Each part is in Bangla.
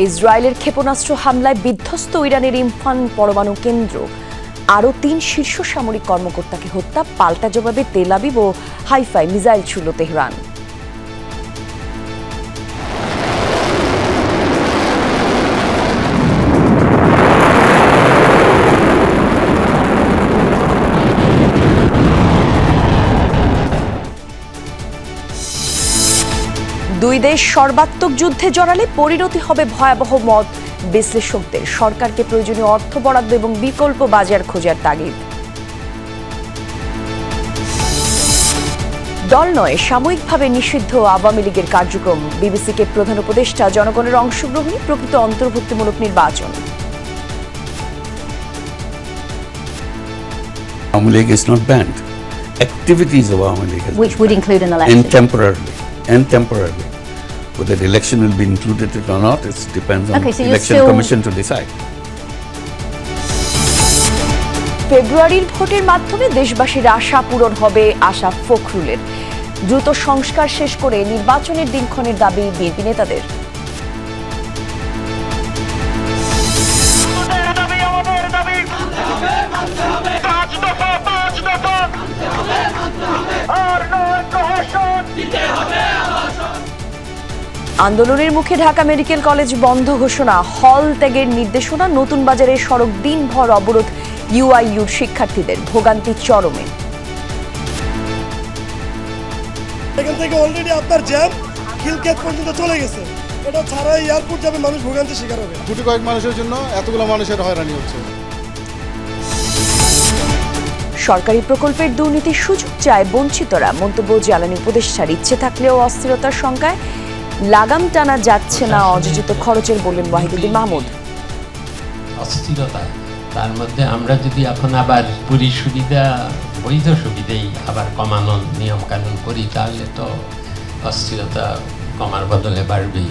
ইসরায়েলের ক্ষেপণাস্ত্র হামলায় বিধ্বস্ত ইরানের ইমফান পরমাণু কেন্দ্র। আরও ৩ শীর্ষ সামরিক কর্মকর্তাকে হত্যা, পাল্টা জবাবে তেল আবিব ও হাইফায় মিসাইল ছুড়ল তেহরান। দুই দেশ সর্বাত্মক যুদ্ধে জড়ালে পরিণতি হবে ভয়াবহ মত বিশ্লেষকদের। সরকারকে প্রয়োজনীয় অর্থ বরাদ্দ এবং বিকল্প বাজার খোঁজার তাগিদ। দল নয়, সাময়িকভাবে নিষিদ্ধ আওয়ামী লীগের কার্যক্রম। বিবিসিকে প্রধান উপদেষ্টা, জনগণের অংশগ্রহণই প্রকৃত অন্তর্ভুক্তিমূলক নির্বাচন। Awami League is not banned. Activities of Awami League which would include an election. And temporarily. Whether the election will be included or not, it depends on the election commission to decide. ফেব্রুয়ারির ভোটের মাধ্যমে দেশবাসীর আশা পূরণ হবে, আশা ফখরুলের। দ্রুত সংস্কার শেষ করে নির্বাচনের দিনক্ষণের দাবি বিএনপি নেতাদের। আন্দোলনের মুখে ঢাকা মেডিকেল কলেজ বন্ধ ঘোষণা, হল ত্যাগের নির্দেশনা। নতুন বাজারে সড়ক দিনভর অবরোধ ইউআইইউর শিক্ষার্থীদের, ভোগান্তি চরমে। এখান থেকে অলরেডি আপনার জ্যাম খিলক্ষেত পর্যন্ত চলে গেছে। এটা ছাড়াই এয়ারপোর্ট যাবে, মানুষ ভোগান্তির শিকার হবে। কোটি কয়েক মানুষের জন্য এতগুলো মানুষের হয়রানি হচ্ছে। সরকারি প্রকল্পের দুর্নীতির সুযোগ চায় বঞ্চিতরা। মন্তব্য জ্বালানি উপদেষ্টার। ইচ্ছে থাকলেও অস্থিরতার সংখ্যায় লাগাম টানা যাচ্ছে না অযোজিত খরচের, বললেন ওয়াহিদুদ্দিন মাহমুদ। অস্থিরতা, তার মধ্যে আমরা যদি এখন আবার পুরী সুবিধা, বৈধ সুবিধাই আবার কমানোর নিয়ম কানুন করি, তাহলে তো অস্থিরতা কমার বদলে বাড়বেই।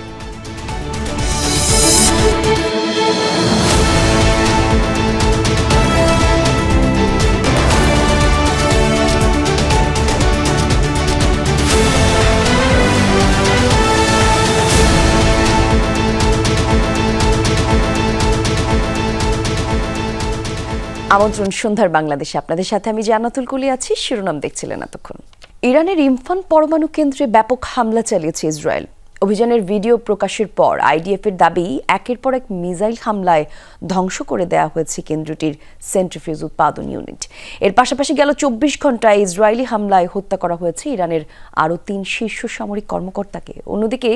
আমন্ত্রণ সন্ধ্যার বাংলাদেশে, আপনাদের সাথে আমি জান্নাতুল কুলি আছি। শিরোনাম দেখছিলেন এতক্ষণ। ইরানের ইমফান পরমাণু কেন্দ্রে ব্যাপক হামলা চালিয়েছে ইসরায়েল। অভিযানের ভিডিও প্রকাশের পর আইডিএফের দাবি, একের পর এক মিসাইল হামলায় ধ্বংস করে দেওয়া হয়েছে কেন্দ্রটির সেন্ট্রিফিউজ উৎপাদন ইউনিট। এর পাশাপাশি গেল ২৪ ঘন্টায় ইসরায়েলি হামলায় হত্যা করা হয়েছে ইরানের আরও ৩ শীর্ষ সামরিক কর্মকর্তাকে। অন্যদিকে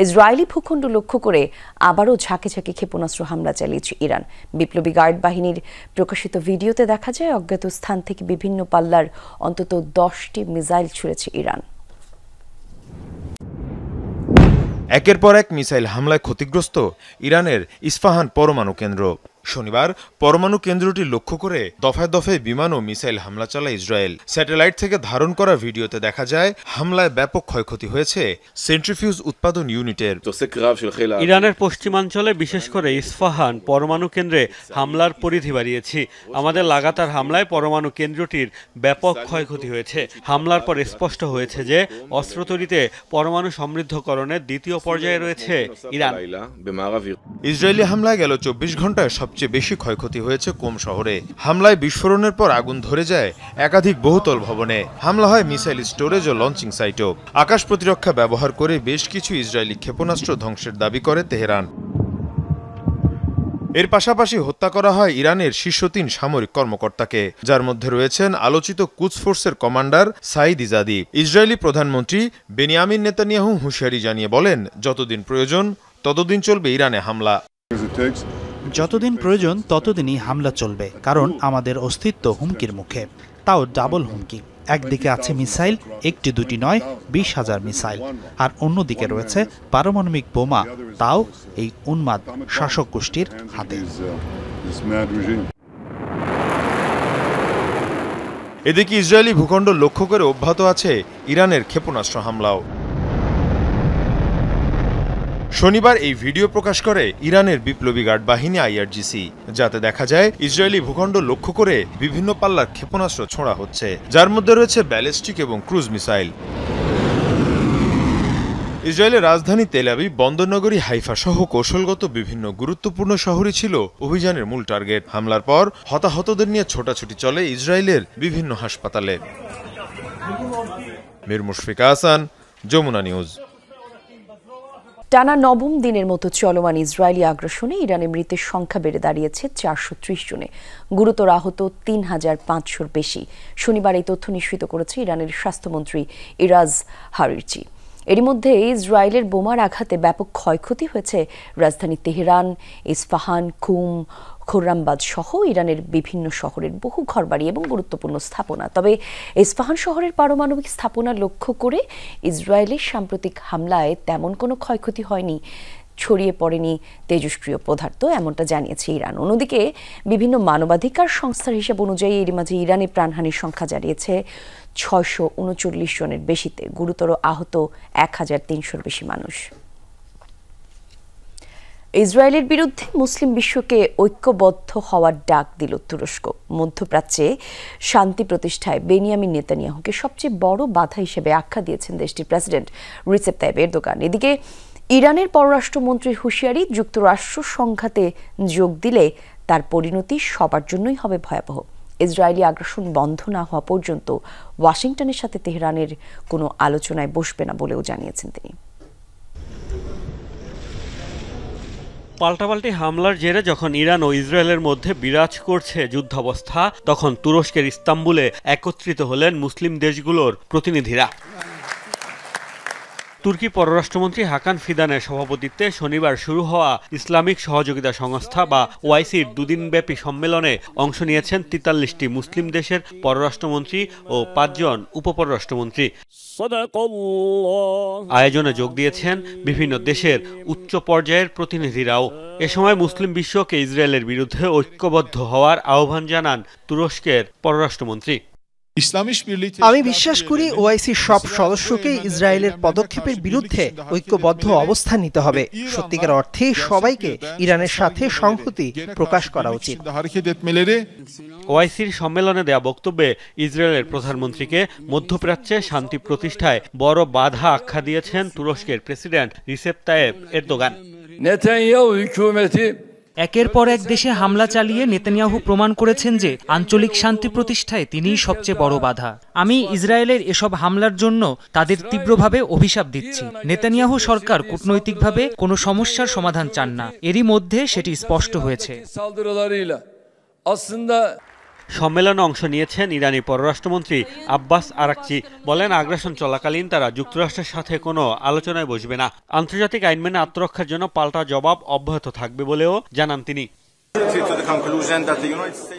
ইসরায়েলি ভূখণ্ড লক্ষ্য করে আবারও ঝাঁকে ঝাঁকে ক্ষেপণাস্ত্র হামলা চালিয়েছে ইরান। বিপ্লবী গার্ড বাহিনীর প্রকাশিত ভিডিওতে দেখা যায় অজ্ঞাত স্থান থেকে বিভিন্ন পাল্লার অন্তত 10টি মিসাইল ছুড়েছে ইরান। একের পর এক মিসাইল হামলায় ক্ষতিগ্রস্ত ইরানের ইস্পাহান পরমাণু কেন্দ্র। শনিবার পরমাণু কেন্দ্রটি লক্ষ্য করে দফায় দফায় বিমান ও মিসাইল হামলা চালায় ইসরায়েল। স্যাটেলাইট থেকে ধারণ করা ভিডিওতে দেখা যায় হামলায় ব্যাপক ক্ষয়ক্ষতি হয়েছে সেন্ট্রিফিউজ উৎপাদন ইউনিটের। ইরানের পশ্চিমাঞ্চলে, বিশেষ করে ইস্পাহান পরমাণু কেন্দ্রে হামলার পরিধি বাড়িয়েছি। আমাদের লাগাতার হামলায় পরমাণু কেন্দ্রটির ব্যাপক ক্ষয়ক্ষতি হয়েছে। হামলার পর স্পষ্ট হয়েছে যে অস্ত্র তৈরিতে পরমাণু সমৃদ্ধকরণের দ্বিতীয় পর্যায়ে রয়েছে ইরান। ইসরায়েলি হামলায় গেল 24 ঘন্টায় সবচেয়ে বেশি ক্ষয়ক্ষতি হয়েছে কোম শহরে। হামলায় বিস্ফোরণের পর আগুন ধরে যায় একাধিক বহুতল ভবনে। হামলা হয় মিসাইল স্টোরেজ ও লঞ্চিং সাইটও। আকাশ প্রতিরক্ষা ব্যবহার করে বেশ কিছু ইসরায়েলি ক্ষেপণাস্ত্র ধ্বংসের দাবি করে তেহরান। এর পাশাপাশি হত্যা করা হয় ইরানের শীর্ষ 3 সামরিক কর্মকর্তাকে, যার মধ্যে রয়েছেন আলোচিত কুদস ফোর্সের কমান্ডার সাইদ ইজাদি। ইসরায়েলি প্রধানমন্ত্রী বেনিয়ামিন নেতানিয়াহু হুঁশিয়ারি জানিয়ে বলেন, যতদিন প্রয়োজন ততদিন চলবে ইরানে হামলা। যতদিন প্রয়োজন ততদিনই হামলা চলবে, কারণ আমাদের অস্তিত্ব হুমকির মুখে, তাও ডাবল হুমকি। একদিকে আছে মিসাইল, একটি দুটি নয়, 20,000 মিসাইল, আর অন্যদিকে রয়েছে পারমাণবিক বোমা, তাও এই উন্মাদ শাসক গোষ্ঠীর হাতে। এদিকে ইসরায়েলি ভূখণ্ড লক্ষ্য করে অব্যাহত আছে ইরানের ক্ষেপণাস্ত্র হামলাও। শনিবার এই ভিডিও প্রকাশ করে ইরানের বিপ্লবী গার্ড বাহিনী আইআরজিসি, যাতে দেখা যায় ইসরায়েলি ভূখণ্ড লক্ষ্য করে বিভিন্ন পাল্লার ক্ষেপণাস্ত্র ছোড়া হচ্ছে, যার মধ্যে রয়েছে ব্যালিস্টিক এবং ক্রুজ মিসাইল। ইসরায়েলের রাজধানী তেল আবিব, বন্দরনগরী হাইফা সহ কৌশলগত বিভিন্ন গুরুত্বপূর্ণ শহরই ছিল অভিযানের মূল টার্গেট। হামলার পর হতাহতদের নিয়ে ছোটাছুটি চলে ইসরায়েলের বিভিন্ন হাসপাতালে। মীর মুশফিকা হাসান, যমুনা নিউজ। টানা নবম দিনের মতো চলমান ইসরায়েলি আগ্রাসনে ইরানে মৃতের সংখ্যা বেড়ে দাঁড়িয়েছে 430 জনে, গুরুতর আহত 3500-র বেশি। শনিবার এই তথ্য নিশ্চিত করেছে ইরানের স্বাস্থ্যমন্ত্রী ইরাজ হারিরচি। এরই মধ্যে ইসরায়েলের বোমার আঘাতে ব্যাপক ক্ষয়ক্ষতি হয়েছে রাজধানী তেহরান, ইস্পাহান, কুম, খোররামবাদ সহ ইরানের বিভিন্ন শহরের বহু ঘরবাড়ি এবং গুরুত্বপূর্ণ স্থাপনা। তবে ইস্পাহান শহরের পারমাণবিক স্থাপনা লক্ষ্য করে ইসরায়েলের সাম্প্রতিক হামলায় তেমন কোনো ক্ষয়ক্ষতি হয়নি, ছড়িয়ে পড়েনি তেজস্ক্রিয় পদার্থ, এমনটা জানিয়েছে ইরান। অন্যদিকে বিভিন্ন মানবাধিকার সংস্থার হিসাব অনুযায়ী এর মাঝে ইরানে প্রাণহানির সংখ্যা জানিয়েছে 639 জনের বেশিতে, গুরুতর আহত 1300-র বেশি মানুষ। ইসরায়েলের বিরুদ্ধে মুসলিম বিশ্বকে ঐক্যবদ্ধ হওয়ার ডাক দিল তুরস্ক। মধ্যপ্রাচ্যে শান্তি প্রতিষ্ঠায় বেনিয়ামিন নেতানিয়াহুকে সবচেয়ে বড় বাধা হিসেবে আখ্যা দিয়েছেন দেশটির প্রেসিডেন্ট রিসেপ তাইপ এরদোগান। এদিকে ইরানের পররাষ্ট্রমন্ত্রীর হুঁশিয়ারি, যুক্তরাষ্ট্র সংঘাতে যোগ দিলে তার পরিণতি সবার জন্যই হবে ভয়াবহ। ইসরায়েলি আগ্রাসন বন্ধ না হওয়া পর্যন্ত ওয়াশিংটনের সাথে তেহরানের কোনো আলোচনায় বসবে না বলেও জানিয়েছেন তিনি। পাল্টাপাল্টি হামলার জেরে যখন ইরান ও ইসরায়েলের মধ্যে বিরাজ করছে যুদ্ধাবস্থা, তখন তুরস্কের ইস্তাম্বুলে একত্রিত হলেন মুসলিম দেশগুলোর প্রতিনিধিরা। তুর্কি পররাষ্ট্রমন্ত্রী হাকান ফিদানের সভাপতিত্বে শনিবার শুরু হওয়া ইসলামিক সহযোগিতা সংস্থা বা ওআইসির দুদিনব্যাপী সম্মেলনে অংশ নিয়েছেন 43টি মুসলিম দেশের পররাষ্ট্রমন্ত্রী ও 5 জন উপপররাষ্ট্রমন্ত্রী। আয়োজনে যোগ দিয়েছেন বিভিন্ন দেশের উচ্চ পর্যায়ের প্রতিনিধিরাও। এ সময় মুসলিম বিশ্বকে ইসরায়েলের বিরুদ্ধে ঐক্যবদ্ধ হওয়ার আহ্বান জানান তুরস্কের পররাষ্ট্রমন্ত্রী। আমি বিশ্বাস করি ওআইসির সব সদস্যকে ইসরায়েলের পদক্ষেপের বিরুদ্ধে ঐক্যবদ্ধ অবস্থান নিতে হবে। সত্যিকার অর্থে সবাইকে ইরানের সাথে সংহতি প্রকাশ করা উচিত। ওআইসির সম্মেলনে দেয়া বক্তব্যে ইসরায়েলের প্রধানমন্ত্রীকে মধ্যপ্রাচ্যে শান্তি প্রতিষ্ঠায় বড় বাধা আখ্যা দিয়েছেন তুরস্কের প্রেসিডেন্ট রিসেপ তাইপ এরদোগান। একের পর এক দেশে হামলা চালিয়ে নেতানিয়াহু প্রমাণ করেছেন যে আঞ্চলিক শান্তি প্রতিষ্ঠায় তিনিই সবচেয়ে বড় বাধা। আমি ইসরায়েলের এসব হামলার জন্য তাদের তীব্রভাবে অভিশাপ দিচ্ছি। নেতানিয়াহু সরকার কূটনৈতিকভাবে কোনো সমস্যার সমাধান চান না, এরই মধ্যে সেটি স্পষ্ট হয়েছে। সম্মেলনে অংশ নিয়েছেন ইরানি পররাষ্ট্রমন্ত্রী আব্বাস আরাকচি। বলেন, আগ্রাসন চলাকালীন তারা যুক্তরাষ্ট্রের সাথে কোনো আলোচনায় বসবে না। আন্তর্জাতিক আইন মেনে আত্মরক্ষার জন্য পাল্টা জবাব অব্যাহত থাকবে বলেও জানান তিনি।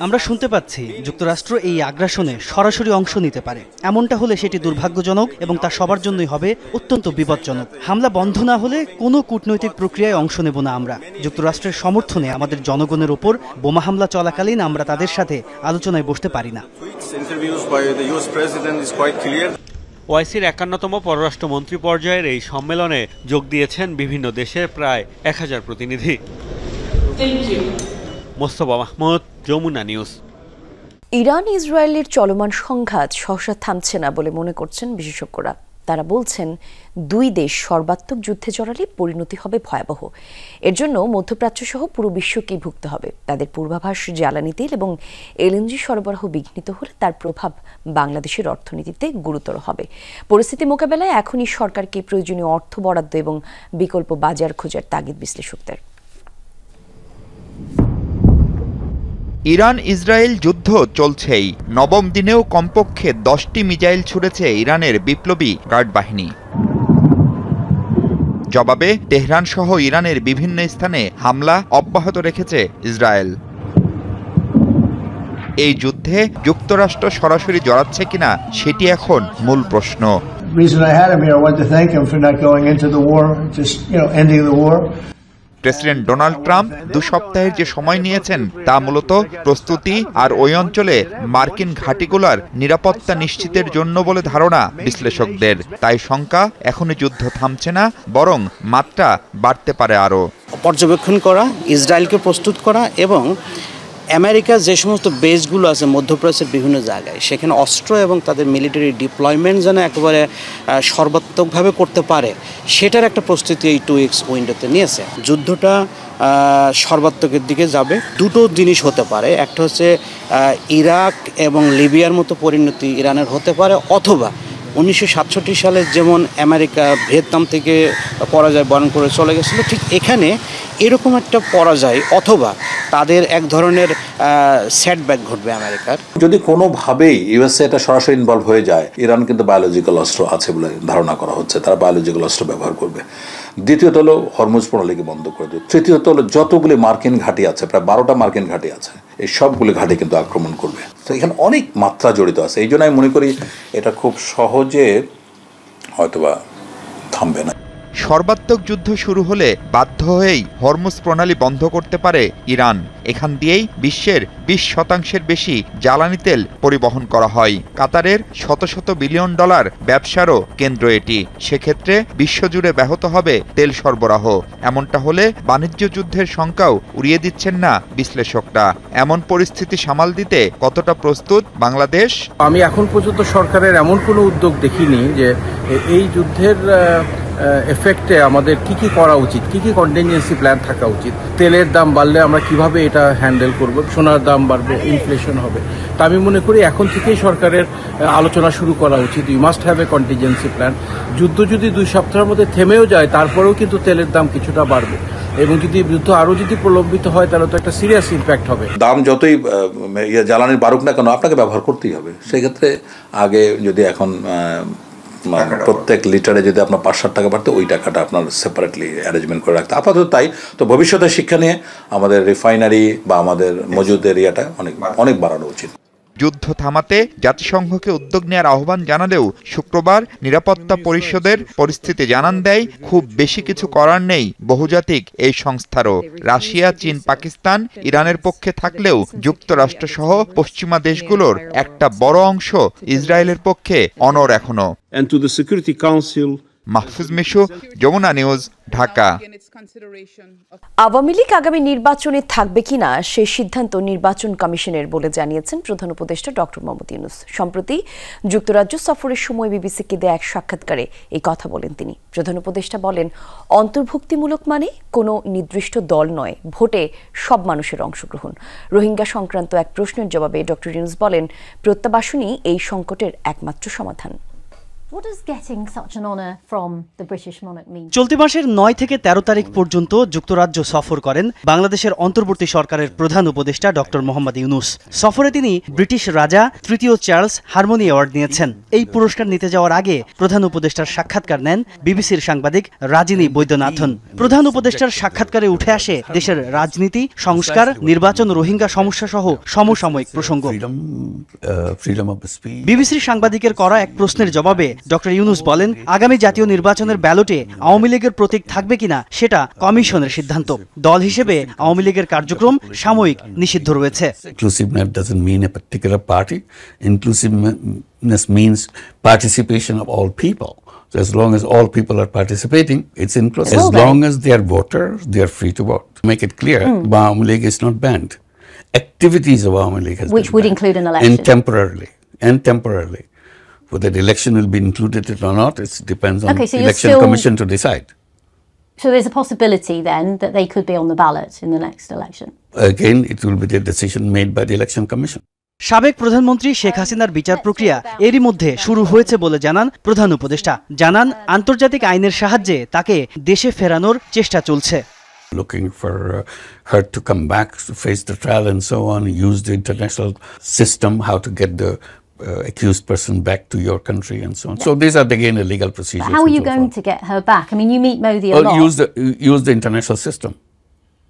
আমরা শুনতে পাচ্ছি যুক্তরাষ্ট্র এই আগ্রাসনে সরাসরি অংশ নিতে পারে। এমনটা হলে সেটি দুর্ভাগ্যজনক এবং তা সবার জন্যই হবে অত্যন্ত বিপজ্জনক। হামলা বন্ধ না হলে কোনো কূটনৈতিক প্রক্রিয়ায় অংশ নেব না আমরা। যুক্তরাষ্ট্রের সমর্থনে আমাদের জনগণের ওপর বোমা হামলা চলাকালীন আমরা তাদের সাথে আলোচনায় বসতে পারি না। ওআইসির 51তম পররাষ্ট্রমন্ত্রী পর্যায়ের এই সম্মেলনে যোগ দিয়েছেন বিভিন্ন দেশের প্রায় 1000 প্রতিনিধি। মোস্তফা মাহমুদ, যমুনা নিউজ। ইরান ইসরায়েলের চলমান সংঘাত সহসা থামছে না বলে মনে করছেন বিশেষজ্ঞরা। তারা বলছেন, দুই দেশ সর্বাত্মক যুদ্ধে জড়ালে পরিণতি হবে ভয়াবহ। এর জন্য মধ্যপ্রাচ্য সহ পুরো বিশ্বকেই ভুগতে হবে। তাদের পূর্বাভাস, জ্বালানি তেল এবং এলএনজি সরবরাহ বিঘ্নিত হলে তার প্রভাব বাংলাদেশের অর্থনীতিতে গুরুতর হবে। পরিস্থিতি মোকাবেলায় এখনই সরকারকে প্রয়োজনীয় অর্থ বরাদ্দ এবং বিকল্প বাজার খোঁজার তাগিদ বিশ্লেষকদের। ইরান ইসরায়েল যুদ্ধ চলছেই। নবম দিনেও কমপক্ষে 10টি মিসাইল ছুড়েছে ইরানের বিপ্লবী গার্ড বাহিনী। জবাবে তেহরান সহ ইরানের বিভিন্ন স্থানে হামলা অব্যাহত রেখেছে ইসরায়েল। এই যুদ্ধে যুক্তরাষ্ট্র সরাসরি জড়াচ্ছে কিনা সেটি এখন মূল প্রশ্ন। প্রেসিডেন্ট ডোনাল্ড ট্রাম্প 2 সপ্তাহের যে সময় নিয়েছেন তা মূলত প্রস্তুতি আর ওই অঞ্চলে মার্কিন ঘাঁটিগুলোর নিরাপত্তা নিশ্চিতের জন্য বলে ধারণা বিশ্লেষকদের। তাই শঙ্কা, এখনই যুদ্ধ থামছে না, বরং মাত্রা বাড়তে পারে আরও। পর্যবেক্ষণ করা, ইসরায়েলকে প্রস্তুত করা এবং আমেরিকার যে সমস্ত বেসগুলো আছে মধ্যপ্রাচ্যের বিভিন্ন জায়গায়, সেখানে অস্ত্র এবং তাদের মিলিটারি ডিপ্লয়মেন্ট যেন একেবারে সর্বাত্মকভাবে করতে পারে, সেটার একটা প্রস্তুতি এই 2 weeks উইন্ডোতে নিয়েছে। যুদ্ধটা সর্বাত্মকের দিকে যাবে। দুটো জিনিস হতে পারে, একটা হচ্ছে ইরাক এবং লিবিয়ার মতো পরিণতি ইরানের হতে পারে, অথবা 1967 সালে যেমন আমেরিকা ভিয়েতনাম থেকে পরাজয় বরণ করে চলে গেছিল, ঠিক এখানে এরকম একটা পরাজয় অথবা তাদের এক ধরনের সেটব্যাক ঘটবে আমেরিকার। যদি কোনোভাবেই ইউএসএ এটা সরাসরি ইনভলভ হয়ে যায়, ইরান কিন্তু বায়োলজিক্যাল অস্ত্র আছে বলে ধারণা করা হচ্ছে, তারা বায়োলজিক্যাল অস্ত্র ব্যবহার করবে। দ্বিতীয়ত হলো হরমুজ প্রণালীকে বন্ধ করে দেবে। তৃতীয়ত হলো যতগুলি মার্কিন ঘাঁটি আছে, প্রায় 12টা মার্কিন ঘাঁটি আছে, এই সবগুলি ঘাঁটি কিন্তু আক্রমণ করবে। তো এখানে অনেক মাত্রা জড়িত আছে। এই জন্য আমি মনে করি এটা খুব সহজে হয়তোবা থামবে না। সর্বাত্মক যুদ্ধ শুরু হলে বাধ্য হয়েই হরমুজ প্রণালী বন্ধ করতে পারে ইরান। এখান দিয়েই বিশ্বের 20% বেশি জ্বালানি তেল পরিবহন করা হয়। কাতারের শত শত বিলিয়ন ডলার ব্যবসারও কেন্দ্র এটি। সেক্ষেত্রে বিশ্বজুড়ে ব্যাহত হবে তেল সরবরাহ। এমনটা হলে বাণিজ্য যুদ্ধের শঙ্কাও উড়িয়ে দিচ্ছেন না বিশ্লেষকরা। এমন পরিস্থিতি সামাল দিতে কতটা প্রস্তুত বাংলাদেশ? আমি এখন পর্যন্ত সরকারের এমন কোনো উদ্যোগ দেখিনি যে এই যুদ্ধের এফেক্টে আমাদের কি করা উচিত, কি কন্টিনজেন্সি প্ল্যান থাকা উচিত। তেলের দাম বাড়লে আমরা কিভাবে এটা হ্যান্ডেল করব, সোনার দাম বাড়বে, ইনফ্লেশন হবে। তা আমি মনে করি এখন থেকেই সরকারের আলোচনা শুরু করা উচিত। You must have a contingency plan. যুদ্ধ যদি 2 সপ্তাহের মধ্যে থেমেও যায়, তারপরেও কিন্তু তেলের দাম কিছুটা বাড়বে, এবং যদি যুদ্ধ আরও যদি প্রলম্বিত হয় তাহলে তো একটা সিরিয়াস ইম্প্যাক্ট হবে। দাম যতই জ্বালানির বাড়ুক না কেন, আপনাকে ব্যবহার করতেই হবে। সেক্ষেত্রে আগে যদি এখন প্রত্যেক লিটারে যদি আপনার 5-7 টাকা বাড়তে, ওই টাকাটা আপনার সেপারেটলি অ্যারেঞ্জমেন্ট করে রাখতে আপাতত তাই। তো ভবিষ্যতে শিক্ষা নিয়ে আমাদের রিফাইনারি বা আমাদের মজুদ এরিয়াটা অনেক বাড়ানো উচিত। যুদ্ধ থামাতে জাতিসংঘকে উদ্যোগ নেওয়ার আহ্বান জানালেও শুক্রবার নিরাপত্তা পরিষদের পরিস্থিতি জানান দেয় খুব বেশি কিছু করার নেই বহুজাতিক এই সংস্থারও। রাশিয়া, চীন, পাকিস্তান, ইরানের পক্ষে থাকলেও যুক্তরাষ্ট্রসহ পশ্চিমা দেশগুলোর একটা বড় অংশ ইসরায়েলের পক্ষে অনড় এখনো। মাহফুজ মিশু, যমুনা নিউজ, ঢাকা। আওয়ামী লীগ আগামী নির্বাচনে থাকবে কিনা সেই সিদ্ধান্ত নির্বাচন কমিশনের বলে জানিয়েছেন প্রধান উপদেষ্টা ডক্টর মোহাম্মদ ইউনূস। সম্প্রতি যুক্তরাজ্য সফরের সময় বিবিসিকে দেয়া এক সাক্ষাৎকারে এই কথা বলেন তিনি। প্রধান উপদেষ্টা বলেন, অন্তর্ভুক্তিমূলক মানে কোনো নির্দিষ্ট দল নয়, ভোটে সব মানুষের অংশগ্রহণ। রোহিঙ্গা সংক্রান্ত এক প্রশ্নের জবাবে ডক্টর ইউনূস বলেন, প্রত্যাবাসনই এই সংকটের একমাত্র সমাধান। চলতি মাসের 9 থেকে 13 তারিখ পর্যন্ত যুক্তরাজ্য সফর করেন বাংলাদেশের অন্তর্বর্তী সরকারের প্রধান উপদেষ্টা ডক্টর মোহাম্মদ ইউনূস। সফরে তিনি ব্রিটিশ রাজা তৃতীয় চার্লস হারমোনি অ্যাওয়ার্ড নিয়েছেন। এই পুরস্কার নিতে যাওয়ার আগে প্রধান উপদেষ্টার সাক্ষাৎকার নেন বিবিসির সাংবাদিক রাজিনী বৈদ্যনাথন। প্রধান উপদেষ্টার সাক্ষাৎকারে উঠে আসে দেশের রাজনীতি, সংস্কার, নির্বাচন, রোহিঙ্গা সমস্যা সহ সমসাময়িক প্রসঙ্গ। বিবিসির সাংবাদিকের করা এক প্রশ্নের জবাবে ডক্টর ইউনূস বলেন, আগামী জাতীয় নির্বাচনের ব্যালটে আওয়ামী লীগের প্রতীক থাকবে কিনা সেটা কমিশনের সিদ্ধান্ত। দল হিসেবে আওয়ামী লীগের কার্যক্রম সাময়িক নিষিদ্ধ রয়েছে। Inclusiveness doesn't mean a particular party. Inclusiveness means participation of all people. So as long as all people are participating, it's inclusive. As long as they are voters, they are free to vote. To make it clear, Awami League is not banned. Activities of Awami League has which would include an election. And temporarily. Whether the election will be included or not, it depends on the election commission to decide. So there's a possibility then that they could be on the ballot in the next election? Again, it will be the decision made by the election commission. সাবেক প্রধানমন্ত্রী শেখ হাসিনার বিচার প্রক্রিয়া এরই মধ্যে শুরু হয়েছে বলে জানান প্রধান উপদেষ্টা। জানান, আন্তর্জাতিক আইনের সাহায্যে তাকে দেশে ফেরানোর চেষ্টা চলছে। Looking for her to come back to face the trial and so on, use the international system, how to get the accused person back to your country and so on. So these are again the legal procedures. But how are you going to get her back? I mean, you meet Modi a lot. Use the international system.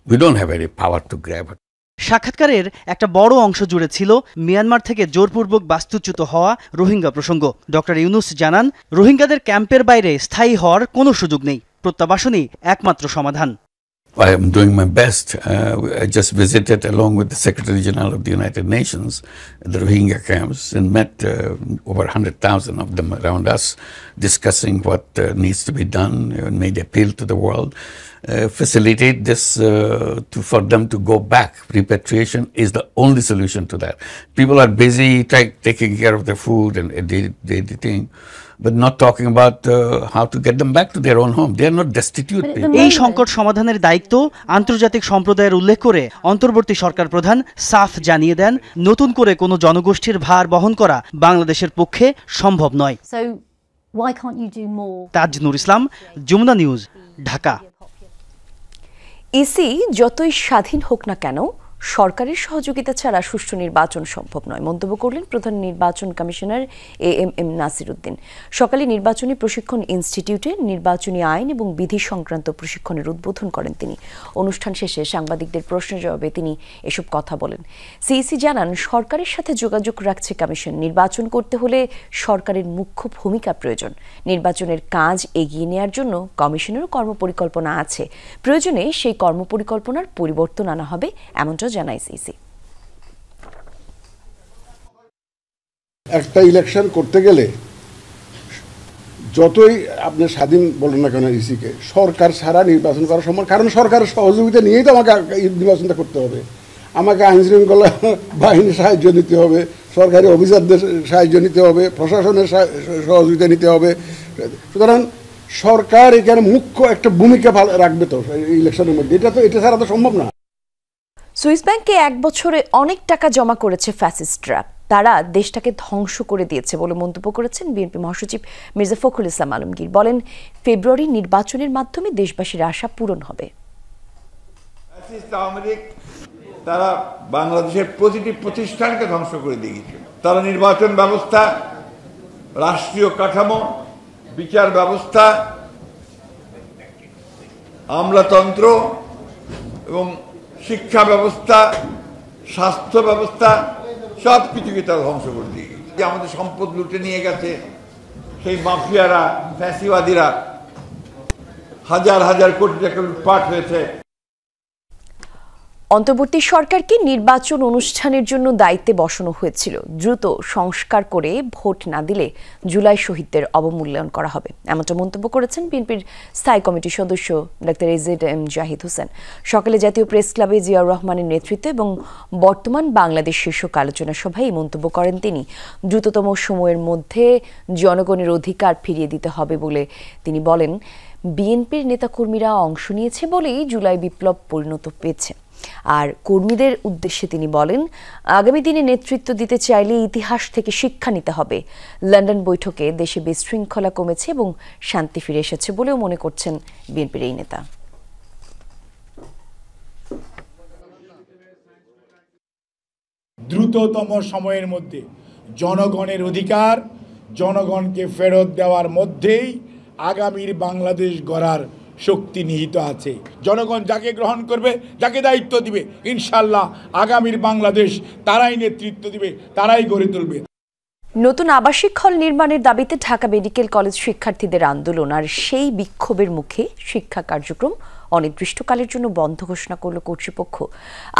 We don't have any power to grab her. সাক্ষাৎকারের একটা বড় অংশ জুড়ে ছিল মিয়ানমার থেকে জোরপূর্বক বাস্তুচ্যুত হওয়া রোহিঙ্গা প্রসঙ্গ। ডক্টর ইউনূস জানান, রোহিঙ্গাদের ক্যাম্পের বাইরে স্থায়ী হওয়ার কোনো সুযোগ নেই, প্রত্যাবাসনই একমাত্র সমাধান। I am doing my best. I just visited along with the Secretary General of the United Nations the Rohingya camps and met over 100,000 of them around us, discussing what needs to be done and made appeal to the world. Facilitate this for them to go back. Repatriation is the only solution to that. People are busy taking care of their food and daily thing, but not talking about how to get them back to their own home. They are not destitute people. এই সংকট সমাধানের দায়িত্ব আন্তর্জাতিক সম্প্রদায়ের উল্লেখ করে অন্তর্বর্তী সরকার প্রধান সাফ জানিয়ে দেন, নতুন করে কোনো জনগোষ্ঠীর ভার বহন করা বাংলাদেশের পক্ষে সম্ভব নয়। তাজনুর ইসলাম, যমুনা নিউজ, ঢাকা। ইসি যতই স্বাধীন হোক না কেন, সরকারের সহযোগিতা ছাড়া সুষ্ঠু নির্বাচন সম্ভব নয় মন্তব্য করলেন প্রধান নির্বাচন কমিশনার এএমএম নাসির উদ্দিন। সকালে নির্বাচনী প্রশিক্ষণ ইনস্টিটিউটে নির্বাচনী আইন এবং বিধি সংক্রান্ত প্রশিক্ষণের উদ্বোধন করেন তিনি। অনুষ্ঠান শেষে সাংবাদিকদের প্রশ্নের জবাবে তিনি এসব কথা বলেন। সিইসি জানান, সরকারের সাথে যোগাযোগ রাখছে কমিশন। নির্বাচন করতে হলে সরকারের মুখ্য ভূমিকা প্রয়োজন। নির্বাচনের কাজ এগিয়ে নেওয়ার জন্য কমিশনেরও কর্মপরিকল্পনা আছে। প্রয়োজনে সেই কর্মপরিকল্পনার পরিবর্তন আনা হবে, এমনটা জানায় সিইসি। একটা ইলেকশন করতে গেলে যতই আপনি স্বাধীন বলেন না কেন ইসিকে, সরকার ছাড়া নির্বাচন করা সম্ভব, কারণ সরকারের সহযোগিতা নিয়েই তো আমাকে নির্বাচনটা করতে হবে। আমাকে আইন শৃঙ্খলা বাহিনীর সাহায্য নিতে হবে, সরকারি অফিসারদের সাহায্য নিতে হবে, প্রশাসনের সহযোগিতা নিতে হবে। সুতরাং সরকার এখানে মুখ্য একটা ভূমিকা রাখবে তো ইলেকশনের মধ্যে, এটা ছাড়া তো সম্ভব না। সুইস ব্যাংকে 1 বছরে অনেক টাকা জমা করেছে ফ্যাসিস্টরা। তারা দেশটাকে ধ্বংস করে দিয়েছে বলে মন্তব্য করেছেন বিএনপি মহাসচিব মির্জা ফখরুল ইসলাম আলমগীর। বলেন, ফেব্রুয়ারি নির্বাচনের মাধ্যমে দেশবাসীর আশা পূরণ হবে। তারা বাংলাদেশের প্রতিটি প্রতিষ্ঠানকে ধ্বংস করে দিয়েছে। তারা নির্বাচন ব্যবস্থা, রাষ্ট্রীয় কাঠামো, বিচার ব্যবস্থা, আমলাতন্ত্র এবং শিক্ষা ব্যবস্থা, স্বাস্থ্য ব্যবস্থা সব কিছুকে তারা ধ্বংস করে দিয়ে গেছে। যে আমাদের সম্পদ লুটে নিয়ে গেছে সেই মাফিয়ারা, ফ্যাসিবাদীরা, হাজার হাজার কোটি টাকা লুটপাট হয়েছে। অন্তর্বর্তী সরকারকে নির্বাচন অনুষ্ঠানের জন্য দায়িত্বে বসানো হয়েছিল। দ্রুত সংস্কার করে ভোট না দিলে জুলাই শহীদদের অবমূল্যায়ন করা হবে, এমনটা মন্তব্য করেছেন বিএনপির স্থায়ী কমিটির সদস্য ডাক্তার এজেড.এম. জাহিদ হোসেন। সকালে জাতীয় প্রেস ক্লাবে জিয়াউর রহমানের নেতৃত্বে এবং বর্তমান বাংলাদেশ শীর্ষক আলোচনা সভায় এই মন্তব্য করেন তিনি। দ্রুততম সময়ের মধ্যে জনগণের অধিকার ফিরিয়ে দিতে হবে বলে তিনি বলেন। বিএনপির নেতাকর্মীরা অংশ নিয়েছে বলেই জুলাই বিপ্লব পরিণত পেয়েছে। আর কর্মীদের উদ্দেশ্যে তিনি বলেন, আগামী দিনে নেতৃত্ব দিতে চাইলে ইতিহাস থেকে শিক্ষা নিতে হবে। লন্ডন বৈঠকে দেশে বিশৃঙ্খলা কমেছে এবং শান্তি ফিরে এসেছে বলেও মনে করছেন বিএনপির এই নেতা। দ্রুততম সময়ের মধ্যে জনগণের অধিকার জনগণকে ফেরত দেওয়ার মধ্যেই আগামীর বাংলাদেশ গড়ার শক্তি নিহিত আছে। জনগণ যাকে গ্রহণ করবে, যাকে দায়িত্ব দিবে, ইনশাল্লাহ আগামীর বাংলাদেশ তারাই নেতৃত্ব দিবে, তারাই গড়ে তুলবে। নতুন আবাসিক হল নির্মাণের দাবিতে ঢাকা মেডিকেল কলেজ শিক্ষার্থীদের আন্দোলন আর সেই বিক্ষোভের মুখে শিক্ষা কার্যক্রম অনির্দিষ্টকালের জন্য বন্ধ ঘোষণা করল কর্তৃপক্ষ।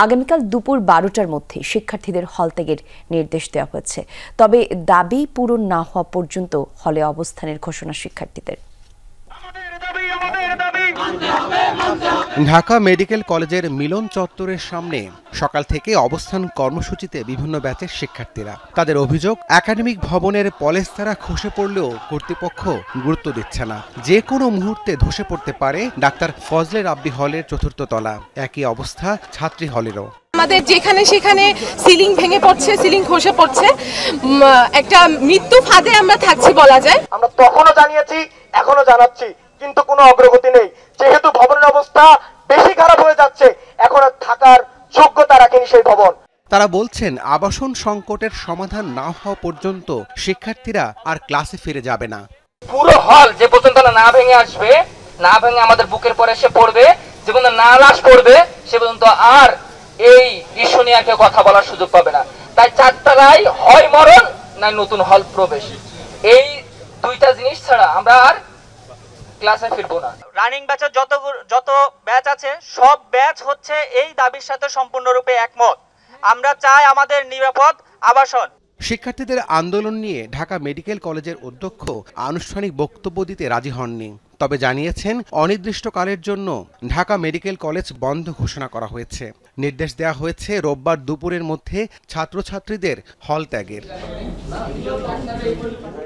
আগামীকাল দুপুর 12টার মধ্যে শিক্ষার্থীদের হল ত্যাগের নির্দেশ দেওয়া হয়েছে। তবে দাবি পূরণ না হওয়া পর্যন্ত হলে অবস্থানের ঘোষণা শিক্ষার্থীদের। ঢাকা মেডিকেল কলেজের মিলন চত্বরের সামনে সকাল থেকে অবস্থান কর্মসূচিতে বিভিন্ন ব্যাচের শিক্ষার্থীরা। তাদের অভিযোগ, একাডেমিক ভবনের পলেস্তারা খসে পড়লেও কর্তৃপক্ষ গুরুত্ব দিচ্ছে না। যে কোনো মুহূর্তে ধসে পড়তে পারে ডাক্তার ফজলে রাব্বি হলের 4র্থ তলা। একই অবস্থা ছাত্রী হলেরও। আমাদের যেখানে সেখানে সিলিং ভেঙে পড়ছে, সিলিং খসে পড়ছে, একটা মৃত্যু ফাঁদে আমরা থাকছি বলা যায়। আমরা তখনও জানিয়েছি, এখনো জানাচ্ছি, কিন্তু কোনো অগ্রগতি নেই। যেহেতু ভবনের অবস্থা বেশি খারাপ হয়ে যাচ্ছে, এখন আর থাকার যোগ্যতা রাখেনি সেই ভবন। তারা বলছেন, আবাসন সংকটের সমাধান না হওয়া পর্যন্ত শিক্ষার্থীরা আর ক্লাসে ফিরে যাবে না। পুরো হল যে পর্যন্ত না ভেঙে আসবে, না ভেঙে আমাদের বুকের পরে এসে পড়বে, যে পর্যন্ত না লাশ পড়বে, সে পর্যন্ত আর এই ইস্যু নিয়ে কেউ কথা বলার সুযোগ পাবে না। তাই 4 তলায় হয় মরণ না নতুন হল প্রবেশ, এই দুইটা জিনিস ছাড়া আমরা আর ক্লাসে ফিরবো না। রানিং ব্যাচের যত ব্যাচ আছে সব ব্যাচ হচ্ছে এই দাবির সাথে সম্পূর্ণরূপে একমত। আমরা চাই আমাদের নিরাপদ আবাসন। শিক্ষার্থীদের আন্দোলন নিয়ে ঢাকা মেডিকেল কলেজের অধ্যক্ষ আনুষ্ঠানিক বক্তব্য দিতে রাজি হননি, তবে জানিয়েছেন অনির্দিষ্টকালের জন্য ঢাকা মেডিকেল কলেজ বন্ধ ঘোষণা করা হয়েছে। নির্দেশ দেওয়া হয়েছে রোববার দুপুরের মধ্যে ছাত্রছাত্রীদের হল ত্যাগের।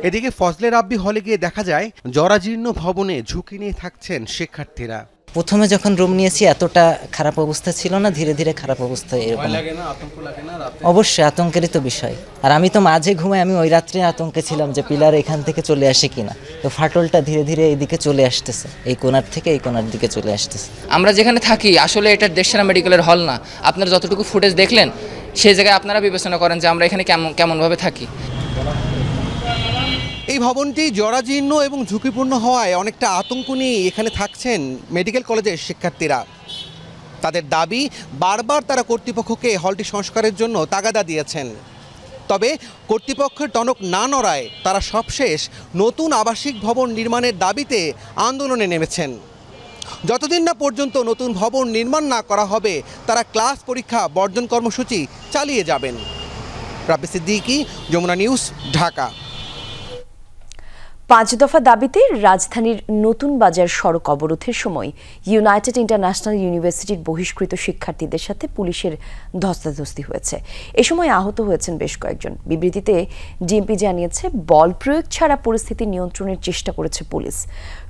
এদিকে ফজলে রাব্বি হলে গিয়ে দেখা যায় জরাজীর্ণ ভবনে ঝুঁকি নিয়ে থাকছেন শিক্ষার্থীরা। প্রথমে যখন রুম নিয়েছি এতটা খারাপ অবস্থা ছিল না, ধীরে ধীরে খারাপ অবস্থা এরকম। অবশ্যই আতঙ্কেরই তো বিষয়। আর আমি তো মাঝে ঘুমাই, আমি ওই রাত্রে আতঙ্কে ছিলাম যে পিলার এখান থেকে চলে আসে কিনা। তো ফাটলটা ধীরে ধীরে এইদিকে চলে আসতেছে, এই কোণার থেকে এই কোণার দিকে চলে আসতেছে। আমরা যেখানে থাকি আসলে এটা দেশসেরা মেডিকেলের হল না। আপনারা যতটুকু ফুটেজ দেখলেন সেই জায়গায় আপনারা বিবেচনা করেন যে আমরা এখানে কেমনভাবে থাকি। এই ভবনটি জরাজীর্ণ এবং ঝুঁকিপূর্ণ হওয়ায় অনেকটা আতঙ্ক নিয়ে এখানে থাকছেন মেডিকেল কলেজের শিক্ষার্থীরা। তাদের দাবি, বারবার তারা কর্তৃপক্ষকে হলটি সংস্কারের জন্য তাগাদা দিয়েছেন, তবে কর্তৃপক্ষের টনক না নড়ায় তারা সবশেষ নতুন আবাসিক ভবন নির্মাণের দাবিতে আন্দোলনে নেমেছেন। যতদিন না পর্যন্ত নতুন ভবন নির্মাণ না করা হবে তারা ক্লাস পরীক্ষা বর্জন কর্মসূচি চালিয়ে যাবেন। রাব্বি সিদ্দিকী, যমুনা নিউজ, ঢাকা। 5 দফা দাবিতে রাজধানীর নতুন বাজার সড়ক অবরোধের সময় ইউনাইটেড ইন্টারন্যাশনাল ইউনিভার্সিটির বহিষ্কৃত শিক্ষার্থীদের সাথে পুলিশের ধস্তাধস্তি হয়েছে। এ সময় আহত হয়েছেন বেশ কয়েকজন। বিবৃতিতে ডিএমপি জানিয়েছে, বল প্রয়োগ ছাড়া পরিস্থিতি নিয়ন্ত্রণের চেষ্টা করেছে পুলিশ।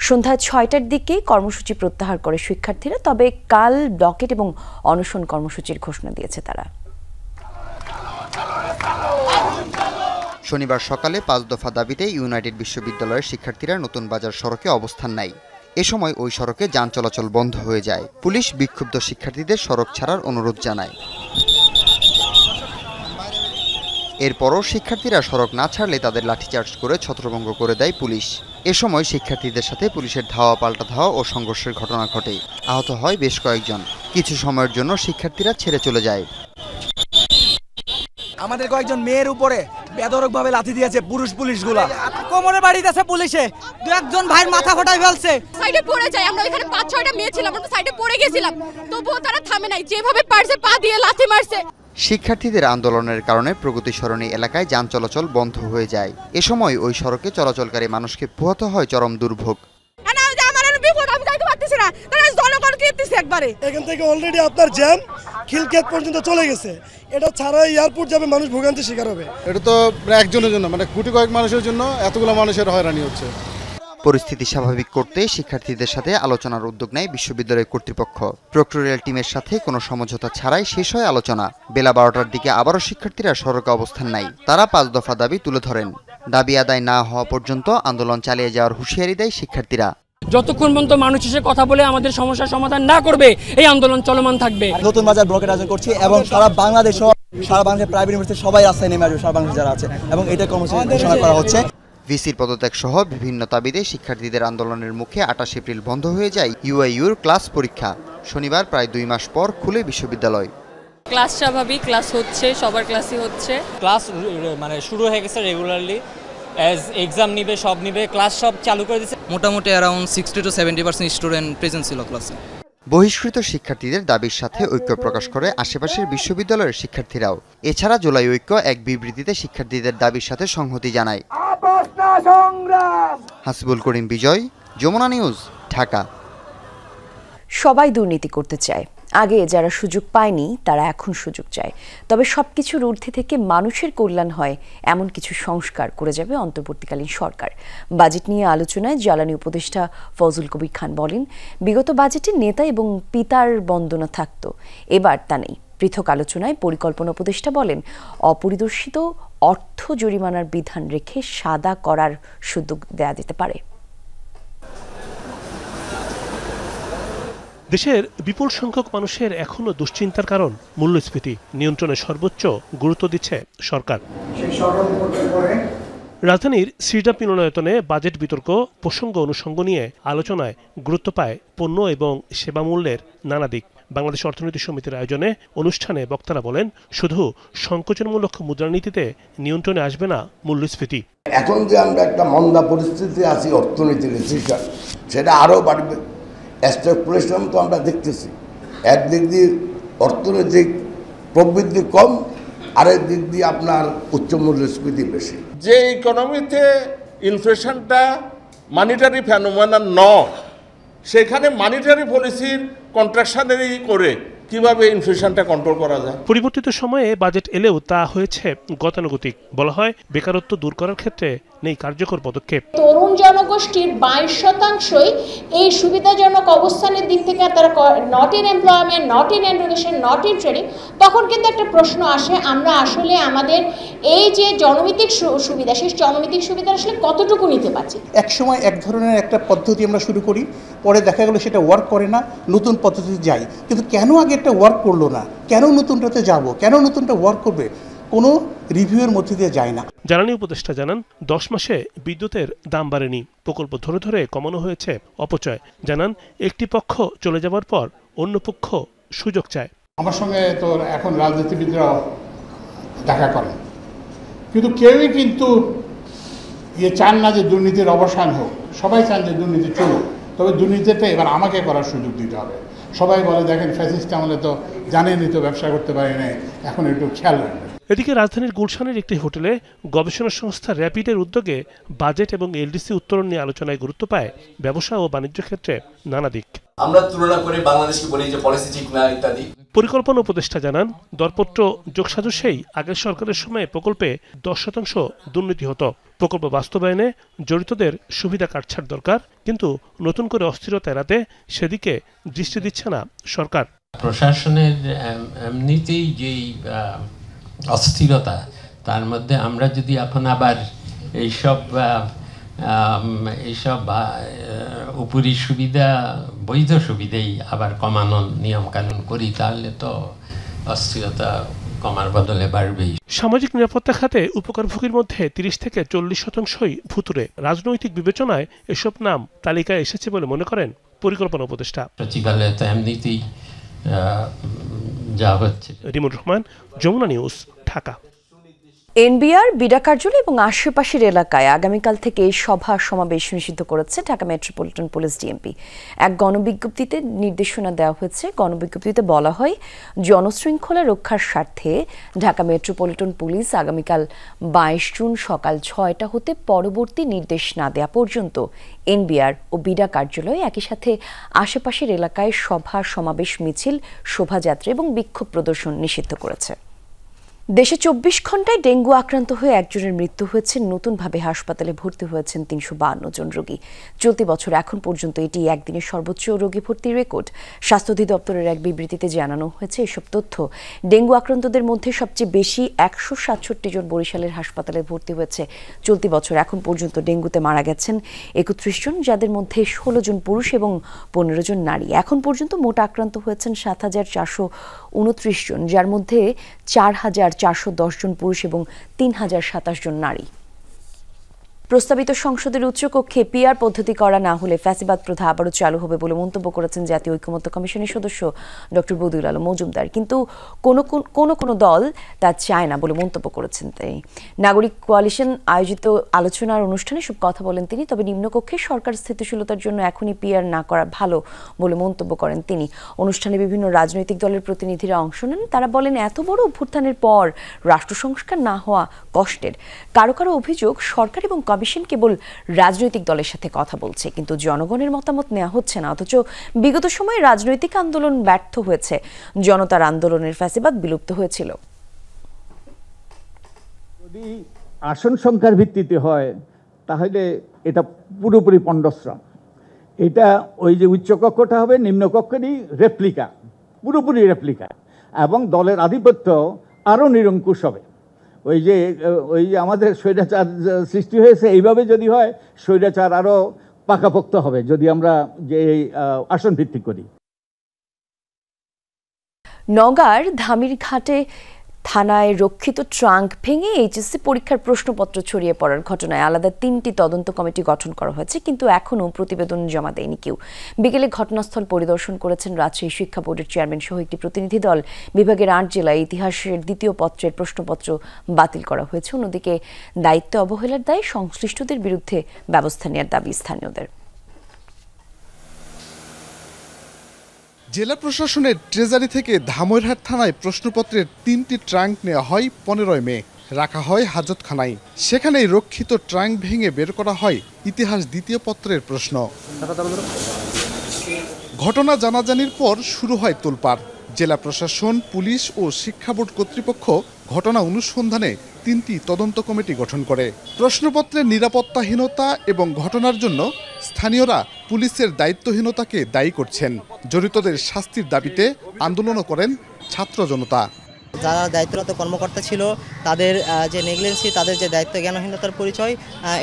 সন্ধ্যা 6টার দিকে কর্মসূচি প্রত্যাহার করে শিক্ষার্থীরা, তবে কাল ব্লকেট এবং অনশন কর্মসূচির ঘোষণা দিয়েছে তারা। শনিবার সকালে 5 দফা দাবিতে ইউনাইটেড বিশ্ববিদ্যালয়ের শিক্ষার্থীরা নতুন বাজার সড়কে অবস্থান নেয়। এ সময় ওই সড়কে যান চলাচল বন্ধ হয়ে যায়। পুলিশ বিক্ষুব্ধ শিক্ষার্থীদের সড়ক ছাড়ার অনুরোধ জানায়। এরপরও শিক্ষার্থীরা সড়ক না ছাড়লে তাদের লাঠিচার্জ করে ছত্রভঙ্গ করে দেয় পুলিশ। এ সময় শিক্ষার্থীদের সাথে পুলিশের ধাওয়া পাল্টা ধাওয়া ও সংঘর্ষের ঘটনা ঘটে। আহত হয় বেশ কয়েকজন। কিছু সময়ের জন্য শিক্ষার্থীরা ছেড়ে চলে যায়। আমাদের কয়েকজন মেয়ের উপরে বেধড়কভাবে লাথি দিয়েছে পুলিশগুলা। কোমরে বাড়ি দিয়েছে পুলিশে, 2-1 ভাইয়ের মাথা ফাটাই ফেলছে। সাইডে পড়ে যায়, আমরা এখানে 5-6টা মেয়ে ছিলাম, আমরা সাইডে পড়ে গেছিলাম, তবুও তারা থামে নাই, যেভাবে পারছে পা দিয়ে লাথি মারছে। শিক্ষার্থীদের আন্দোলনের কারণে প্রগতি সরণি এলাকায় যান চলাচল বন্ধ হয়ে যায়। এ সময় ওই সড়কে চলাচলকারী মানুষকে পোহাতে হয় চরম দুর্ভোগ। এখান থেকে অলরেডি আপনার জ্যাম খিলক্ষেত পর্যন্ত চলে গেছে। এটা ছাড়া এয়ারপোর্ট যাবে, মানুষ ভোগান্তি শিকার হবে। এটা তো একজনের জন্য, মানে কোটি কয়েক মানুষের জন্য এতগুলো মানুষের হয়রানি হচ্ছে। পরিস্থিতি স্বাভাবিক করতে শিক্ষার্থীদের সাথে আলোচনার উদ্যোগ নেয় বিশ্ববিদ্যালয় কর্তৃপক্ষ। প্রক্টোরিয়াল টিমের সাথে কোনো সমঝোতা ছাড়াই শেষ হয় আলোচনা। বেলা 12টার দিকে আবারও শিক্ষার্থীরা সড়কে অবস্থান নেয়। তারা 5 দফা দাবি তুলে ধরেন। দাবি আদায় না হওয়া পর্যন্ত আন্দোলন চালিয়ে যাওয়ার হুঁশিয়ারি দেয় শিক্ষার্থীরা। যতক্ষণ পর্যন্ত মানুষ এসে কথা বলে আমাদের সমস্যার সমাধান না করবে এই আন্দোলন চলমান থাকবে। নতুন বাজার ব্লকের আয়োজন করছি এবং সারা বাংলাদেশের প্রাইভেট ইউনিভার্সিটি সবাই রাস্তায় নেমে আসবে, সারা বাংলাদেশ যারা আছে, এবং এটা কর্মসূচি ঘোষণা করা হচ্ছে। ভিসির পদত্যাগ সহ বিভিন্ন দাবিতে শিক্ষার্থীদের আন্দোলনের মুখে 28 এপ্রিল বন্ধ হয়ে যায় ইউআইইউর ক্লাস পরীক্ষা। শনিবার প্রায় 2 মাস পর খুলে বিশ্ববিদ্যালয়। ক্লাস স্বাভাবিক, ক্লাস হচ্ছে, সবার ক্লাসই হচ্ছে। ক্লাস মানে শুরু হয়ে গেছে রেগুলারলি, অ্যাজ এক্সাম নিবে, সব নিবে, ক্লাস সব চালু করে দিয়েছে। মোটামুটি অ্যারাউন্ড 60 to 70% স্টুডেন্ট প্রেজেন্ট ছিল ক্লাসে। বহিষ্কৃত শিক্ষার্থীদের দাবির সাথে ঐক্য প্রকাশ করে আশেপাশের বিশ্ববিদ্যালয়ের শিক্ষার্থীরাও। এছাড়া জুলাই ঐক্য এক বিবৃতিতে শিক্ষার্থীদের দাবির সাথে সংহতি জানায়। হাসিবুল করিম বিজয়, যমুনা নিউজ, ঢাকা। সবাই দুর্নীতি করতে চায়। আগে যারা সুযোগ পায়নি তারা এখন সুযোগ চায়। তবে সবকিছুর ঊর্ধ্বে থেকে মানুষের কল্যাণ হয় এমন কিছু সংস্কার করে যাবে অন্তর্বর্তীকালীন সরকার। বাজেট নিয়ে আলোচনায় জ্বালানি উপদেষ্টা ফজল কবির খান বলেন, বিগত বাজেটে নেতা এবং পিতার বন্দনা থাকত, এবার তা নেই। পৃথক আলোচনায় পরিকল্পনা উপদেষ্টা বলেন, অপরিদর্শিত অর্থ জরিমানার বিধান রেখে সাদা করার সুযোগ দেয়া যেতে পারে। দেশের বিপুল সংখ্যক মানুষের এখনো দুশ্চিন্তার কারণ মূল্যস্ফীতি নিয়ন্ত্রণে সর্বোচ্চ গুরুত্ব দিচ্ছে সরকার। রাজধানীর সিডাপ মিলনায়তনে বাজেট বিতর্ক প্রসঙ্গ অনুষঙ্গ নিয়ে আলোচনায় গুরুত্ব পায় পণ্য এবং সেবা মূল্যের নানা দিক। বাংলাদেশ অর্থনীতি সমিতির আয়োজনে অনুষ্ঠানে বক্তারা বলেন, শুধু সংকোচনমূলক মুদ্রানীতিতে নিয়ন্ত্রণে আসবে না মূল্যস্ফীতি। এখন যে আমরা একটা মন্দা পরিস্থিতি আছি, অর্থনীতির রিসেশন, সেটা আরও বাড়বে। স্ট্যাগফ্লেশন তো আমরা দেখতেছি, একদিক দিয়ে অর্থনৈতিক প্রবৃদ্ধি কম, আরেক দিক দিয়ে আপনার উচ্চ মূল্যস্ফীতি বেশি। যে ইকোনমিতে ইনফ্লেশনটা মানিটারি ফেনোমেনা নয়, সেখানে মানিটারি পলিসির কন্ট্রাকশনারি করে কিভাবে ইনফ্লেশনটা কন্ট্রোল করা যায়। পরিবর্তিত সময়ে বাজেট এলেও তা হয়েছে গতানুগতিক। বলা হয়, বেকারত্ব দূর করার ক্ষেত্রে নেই কার্যকর পদক্ষেপ। তরুণ জনগোষ্ঠীর 22% এই সুবিধাজনক অবস্থানের দিক থেকে তারা not in employment, not in education, not in training. তখন কিন্তু একটা প্রশ্ন আসে, আমরা আসলে আমাদের এই যে জনমিতিক সুবিধা, সেই জনমিতিক সুবিধা আসলে কতটুকু নিতে পারছি। এক সময় এক ধরনের একটা পদ্ধতি আমরা শুরু করি, পরে দেখা গেল সেটা ওয়ার্ক করে না, নতুন পদ্ধতিতে যাই। কিন্তু কেন আগে একটা ওয়ার্ক করলো না, কেন নতুনটাতে যাব, কেন নতুনটা ওয়ার্ক করবে, কোনো রিভিউয়ের মধ্যে দিয়ে যায় না। জ্বালানি উপদেষ্টা জানান, 10 মাসে বিদ্যুতের দাম বাড়েনি, প্রকল্প ধরে ধরে কমানো হয়েছে অপচয়। জানান, একটি পক্ষ চলে যাওয়ার পর অন্য পক্ষ সুযোগ চায়। আমার সঙ্গে তো এখন রাজনীতিবিদরা দেখা করেন, কিন্তু কেউই কিন্তু চান না যে দুর্নীতির অবসান হোক। সবাই চান যে দুর্নীতি চলুক, তবে দুর্নীতিটা এবার আমাকে করার সুযোগ দিতে হবে। সবাই বলে, দেখেন ফ্যাসিস্ট আমলে তো জানেনই তো ব্যবসা করতে পারি না, এখন একটু খেয়াল রাখবেন। এদিকে রাজধানীর গুলশানের একটি হোটেলে গবেষণা সংস্থা র্যাপিডের উদ্যোগে বাজেট এবং এলডিসি উত্তরণ নিয়ে আলোচনায় গুরুত্ব পায় ব্যবসা ও বাণিজ্য ক্ষেত্রে নানা দিক। আমরা তুলনা করে বাংলাদেশকে বলি যে পলিসি ঠিক না ইত্যাদি। পরিকল্পনা উপদেষ্টা জানান, দরপত্র যোগসাজশেই আগের সরকারের সময়ে প্রকল্পে 10% দুর্নীতি হতো। প্রকল্প বাস্তবায়নে জড়িতদের সুবিধা কাটছাড় দরকার, কিন্তু নতুন করে অস্থিরতা এড়াতে সেদিকে দৃষ্টি দিচ্ছে না সরকার। প্রশাসনের এমনিতেই যেই অস্থিরতা, তার মধ্যে আমরা যদি এখন আবার এইসব উপরি সুবিধা, বৈধ সুবিধাই আবার কমানোর নিয়মকানুন করি, তাহলে তো অস্থিরতা কমার বদলে বাড়বেই। সামাজিক নিরাপত্তা খাতে উপকারভোগীর মধ্যে 30 থেকে 40%ই ভুতুরে। রাজনৈতিক বিবেচনায় এসব নাম তালিকায় এসেছে বলে মনে করেন পরিকল্পনা উপদেষ্টা। সচিবালয়ে তো এমনিতেই যা হচ্ছে। Rimur Rahman, Jamuna news, Dhaka. NBR BIDA কার্যালয় এবং আশেপাশের এলাকায় আগামীকাল থেকে সভা সমাবেশ নিষিদ্ধ করেছে ঢাকা মেট্রোপলিটন পুলিশ ডিএমপি। এক গণবিজ্ঞপ্তিতে নির্দেশনা দেওয়া হয়েছে। গণবিজ্ঞপ্তিতে বলা হয়, জনশৃঙ্খলা রক্ষার স্বার্থে ঢাকা মেট্রোপলিটন পুলিশ আগামীকাল 22 জুন সকাল 6টা হতে পরবর্তী নির্দেশ না দেওয়া পর্যন্ত এনবিআর ও বিডা কার্যালয়, একই সাথে আশেপাশের এলাকায় সভা সমাবেশ, মিছিল, শোভাযাত্রা এবং বিক্ষোভ প্রদর্শন নিষিদ্ধ করেছে। দেশে 24 ঘন্টায় ডেঙ্গু আক্রান্ত হয়ে একজনের মৃত্যু হয়েছে। নতুনভাবে হাসপাতালে ভর্তি হয়েছেন 352 জন রোগী। চলতি বছর এখন পর্যন্ত এটি একদিনের সর্বোচ্চ রোগী ভর্তির রেকর্ড। স্বাস্থ্য অধিদপ্তরের এক বিবৃতিতে জানানো হয়েছে, এসব তথ্য ডেঙ্গু আক্রান্তদের মধ্যে সবচেয়ে বেশি 167 জন বরিশালের হাসপাতালে ভর্তি হয়েছে। চলতি বছর এখন পর্যন্ত ডেঙ্গুতে মারা গেছেন 31 জন, যাদের মধ্যে 16 জন পুরুষ এবং 15 জন নারী। এখন পর্যন্ত মোট আক্রান্ত হয়েছেন 7429 জন, যার মধ্যে 4410 জন পুরুষ এবং 3027 জন নারী। প্রস্তাবিত সংসদের উচ্চকক্ষে পিআর পদ্ধতি করা না হলে ফ্যাসিবাদ প্রথা আবারও চালু হবে বলে মন্তব্য করেছেন জাতীয় ঐকমত্য কমিশনের সদস্য ডক্টর বদিউল আলম মজুমদার। কিন্তু কোন দল তা চায় না বলে মন্তব্য করেছেন তিনি। নাগরিক কোয়ালিশন আয়োজিত আলোচনার অনুষ্ঠানে সব কথা বলেন তিনি। তবে নিম্নকক্ষে সরকার স্থিতিশীলতার জন্য এখনই পিআর না করা ভালো বলে মন্তব্য করেন তিনি। অনুষ্ঠানে বিভিন্ন রাজনৈতিক দলের প্রতিনিধিরা অংশ নেন। তারা বলেন, এত বড় অভ্যুত্থানের পর রাষ্ট্র সংস্কার না হওয়া কষ্টের। কারো কারো অভিযোগ, সরকার এবং কমিশন কেবল রাজনৈতিক দলের সাথে কথা বলছে, কিন্তু জনগণের মতামত নেওয়া হচ্ছে না। অথচ বিগত সময়ে রাজনৈতিক আন্দোলন ব্যর্থ হয়েছে, জনতার আন্দোলনের ফ্যাসিবাদ বিলুপ্ত হয়েছিল। যদি আসন সংখ্যার ভিত্তিতে হয় তাহলে এটা পুরোপুরি পণ্ডশ্রম। এটা ওই যে উচ্চকক্ষটা হবে নিম্নকক্ষেরই রেপ্লিকা, পুরোপুরি রেপ্লিকা, এবং দলের আধিপত্য আরও নিরঙ্কুশ হবে। ওই যে আমাদের স্বৈরাচার সৃষ্টি হয়েছে, এইভাবে যদি হয় স্বৈরাচার আরও পাকাপোক্ত হবে যদি আমরা যে আসন ভিত্তিক করি। নওগাঁর ধামির ঘাটে থানায় রক্ষিত ট্রাঙ্ক ভেঙে এইচএসসি পরীক্ষার প্রশ্নপত্র ছড়িয়ে পড়ার ঘটনায় আলাদা 3টি তদন্ত কমিটি গঠন করা হয়েছে, কিন্তু এখনও প্রতিবেদন জমা দেয়নি কেউ। বিকেলে ঘটনাস্থল পরিদর্শন করেছেন রাজশাহী শিক্ষা বোর্ডের চেয়ারম্যান সহ একটি প্রতিনিধি দল। বিভাগের 8 জেলায় ইতিহাসের 2য় পত্রের প্রশ্নপত্র বাতিল করা হয়েছে। অন্যদিকে দায়িত্ব অবহেলার দায়ে সংশ্লিষ্টদের বিরুদ্ধে ব্যবস্থা নেওয়ার দাবি স্থানীয়দের। জেলা প্রশাসনের ট্রেজারি থেকে ধামইরহাট থানায় প্রশ্নপত্রের 3টি ট্রাঙ্ক নেওয়া হয় 15 মে, রাখা হয় হাজতখানায়। সেখানেই রক্ষিত ট্রাঙ্ক ভেঙে বের করা হয় ইতিহাস 2য় পত্রের প্রশ্ন। ঘটনা জানাজানির পর শুরু হয় তোলপাড়। জেলা প্রশাসন, পুলিশ ও শিক্ষা বোর্ড কর্তৃপক্ষ ঘটনা অনুসন্ধানে 3টি তদন্ত কমিটি গঠন করে। প্রশ্নপত্রের নিরাপত্তাহীনতা এবং ঘটনার জন্য স্থানীয়রা পুলিশের দায়িত্বহীনতাকে দায়ী করছেন। জড়িতদের শাস্তির দাবিতে আন্দোলনও করেন ছাত্র জনতা। যারা দায়িত্বরত কর্মকর্তা ছিল তাদের যে নেগলিজেন্সি, তাদের যে দায়িত্ব জ্ঞানহীনতার পরিচয়,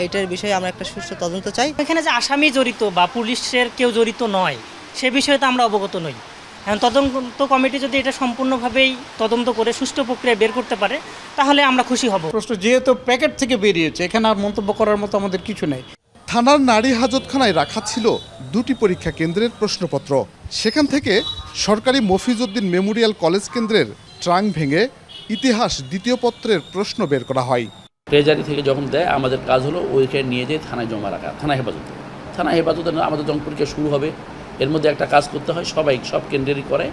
এটার বিষয়ে আমরা একটা সুষ্ঠু তদন্ত চাই। এখানে যে আসামি জড়িত বা পুলিশের কেউ জড়িত নয় সে বিষয়ে তো আমরা অবগত নই। এখন তদন্ত কমিটি যদি এটা সম্পূর্ণভাবেই তদন্ত করে সুষ্ঠু প্রক্রিয়া বের করতে পারে তাহলে আমরা খুশি হব। প্রশ্ন যেহেতু প্যাকেট থেকে বেরিয়েছে, এখানে আর মন্তব্য করার মতো আমাদের কিছু নেই। থানার নারী হাজতখানায় রাখা ছিল 2টি পরীক্ষা কেন্দ্রের প্রশ্নপত্র। সেখান থেকে সরকারি মফিজউদ্দিন মেমোরিয়াল কলেজ কেন্দ্রের ট্রাঙ্ক ভেঙে ইতিহাস 2য় পত্রের প্রশ্ন বের করা হয়। ট্রেজারি থেকে যখন দেয় আমাদের কাজ হলো ওইখানে নিয়ে যেয়ে থানায় জমা রাখা, থানা হেফাজতে আমাদের যখন পরীক্ষা শুরু হবে এর মধ্যে একটা কাজ করতে হয়, সব কেন্দ্রেরই করে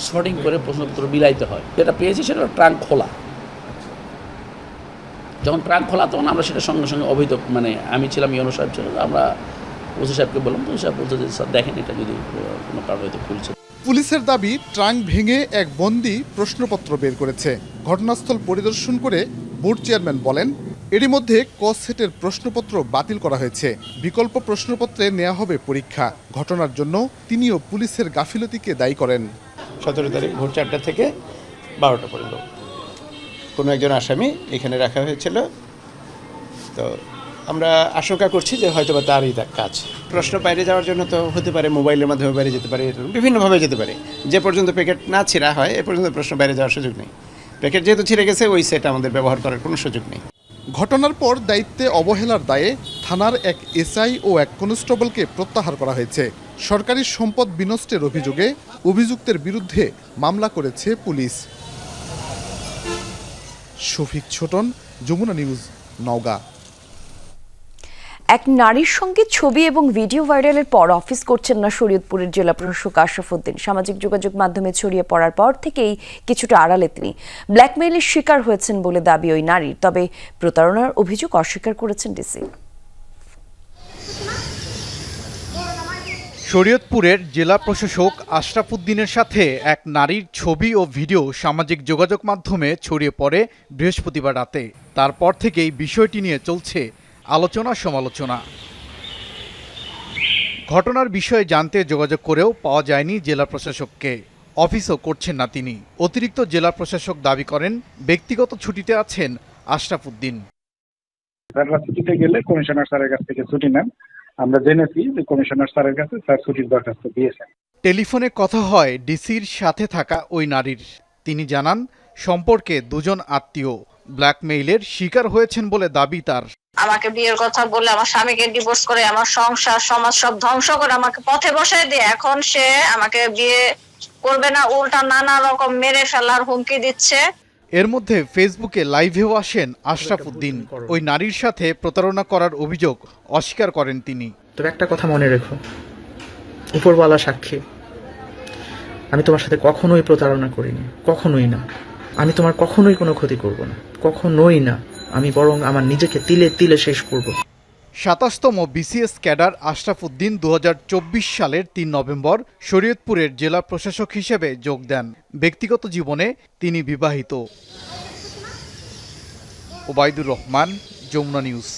সর্টিং করে প্রশ্নপত্র বিলাইতে হয়। যেটা পেয়েছি সেটা ট্রাঙ্ক খোলা। যখন ট্রাঙ্ক খোলা তখন আমরা সেটা সঙ্গে সঙ্গে অবৈধ, মানে আমি ছিলাম ইউনো সাহেব ছিল, আমরা ওসি সাহেবকে বললাম, ওসি সাহেব বলছে যে স্যার দেখেন এটা যদি কোনো কারণ হয়তো খুলছে। পুলিশের দাবি ট্রাঙ্ক ভেঙে এক বন্দী প্রশ্নপত্র বের করেছে। ঘটনাস্থল পরিদর্শন করে বোর্ড চেয়ারম্যান বলেন, এরই মধ্যে ক সেটের প্রশ্নপত্র বাতিল করা হয়েছে। বিকল্প প্রশ্নপত্রে নেওয়া হবে পরীক্ষা। ঘটনার জন্য তিনিও পুলিশের গাফিলতিকে দায়ী করেন। 17 তারিখ ভোর 4টা থেকে 12টা পর্যন্ত কোনো একজন আসামি এখানে রাখা হয়েছিল। তো আমরা আশঙ্কা করছি যে হয়তো বা তারই কাজ। প্রশ্ন বাইরে যাওয়ার জন্য তো হতে পারে মোবাইলের মাধ্যমে বাইরে যেতে পারে, বিভিন্নভাবে যেতে পারে। যে পর্যন্ত প্যাকেট না ছিঁড়া হয় এ পর্যন্ত প্রশ্ন বাইরে যাওয়ার সুযোগ নেই। প্যাকেট যেহেতু ছিঁড়ে গেছে ওই সেট আমাদের ব্যবহার করার কোনো সুযোগ নেই। ঘটনার পর দায়িত্বে অবহেলার দায়ে থানার এক এসআই ও এক কনস্টেবলকে প্রত্যাহার করা হয়েছে। সরকারি সম্পদ বিনষ্টের অভিযোগে অভিযুক্তের বিরুদ্ধে মামলা করেছে পুলিশ। শফিক ছোটন, যমুনা নিউজ, নওগাঁ। এক নারীর সঙ্গে ছবি এবং ভিডিও ভাইরালের পর অফিস করছেন না শরীয়তপুরের জেলা প্রশাসক আশরাফ উদ্দিন। সামাজিক যোগাযোগ মাধ্যমে ছড়িয়ে পড়ার পর থেকেই কিছুটা আড়ালে তিনি। ব্ল্যাকমেইলের শিকার হয়েছেন বলে দাবি ওই নারীর, তবে প্রতারণার অভিযোগ অস্বীকার করেছেন ডিসি। শরীয়তপুরের জেলা প্রশাসক আশরাফ উদ্দিনের সাথে এক নারীর ছবি ও ভিডিও সামাজিক যোগাযোগ মাধ্যমে ছড়িয়ে পড়ে বৃহস্পতিবার রাতে। তারপর থেকেই বিষয়টি নিয়ে চলছে আলোচনা সমালোচনা। ঘটনার বিষয়ে জানতে যোগাযোগ করেও পাওয়া যায়নি জেলা প্রশাসককে। অফিসও করছেন না তিনি। অতিরিক্ত জেলা প্রশাসক দাবি করেন ব্যক্তিগত ছুটিতে আছেন আশরাফ উদ্দিন। ছুটিতে গেলে কমিশনার স্যারের কাছ থেকে ছুটি নেন। আমরা জেনেছি যে কমিশনার স্যারের কাছে স্যার ছুটির দরখাস্ত দিয়েছেন। টেলিফোনে কথা হয় ডিসির সাথে থাকা ওই নারীর। তিনি জানান সম্পর্কে দুজন আত্মীয় ব্ল্যাকমেইলের শিকার হয়েছেন বলে দাবি তার। আমাকে বিয়ের কথা বলে আমার স্বামীকে ডিভোর্স করে আমার সংসার সমাজ সব ধ্বংস করে আমাকে পথে বসায় দিয়ে এখন সে আমাকে বিয়ে করবে না, উল্টা নানা রকম মেরে ফেলার হুমকি দিচ্ছে। এর মধ্যে ফেসবুকে লাইভেও আসেন আশরাফ উদ্দিন। ওই নারীর সাথে প্রতারণা করার অভিযোগ অস্বীকার করেন তিনি। তবে একটা কথা মনে রেখো, উপরওয়ালা সাক্ষী, আমি তোমার সাথে কখনোই প্রতারণা করিনি, কখনোই না। আমি তোমার কখনোই কোনো ক্ষতি করব না, কখনোই না। আমি বরং আমার নিজেকে তিলে তিলে শেষ করব। 27তম বিসিএস ক্যাডার আশরাফ উদ্দিন 2024 সালের 3 নভেম্বর শরীয়তপুরের জেলা প্রশাসক হিসেবে যোগ দেন। ব্যক্তিগত জীবনে তিনি বিবাহিত। ওবায়দুর রহমান, যমুনা নিউজ।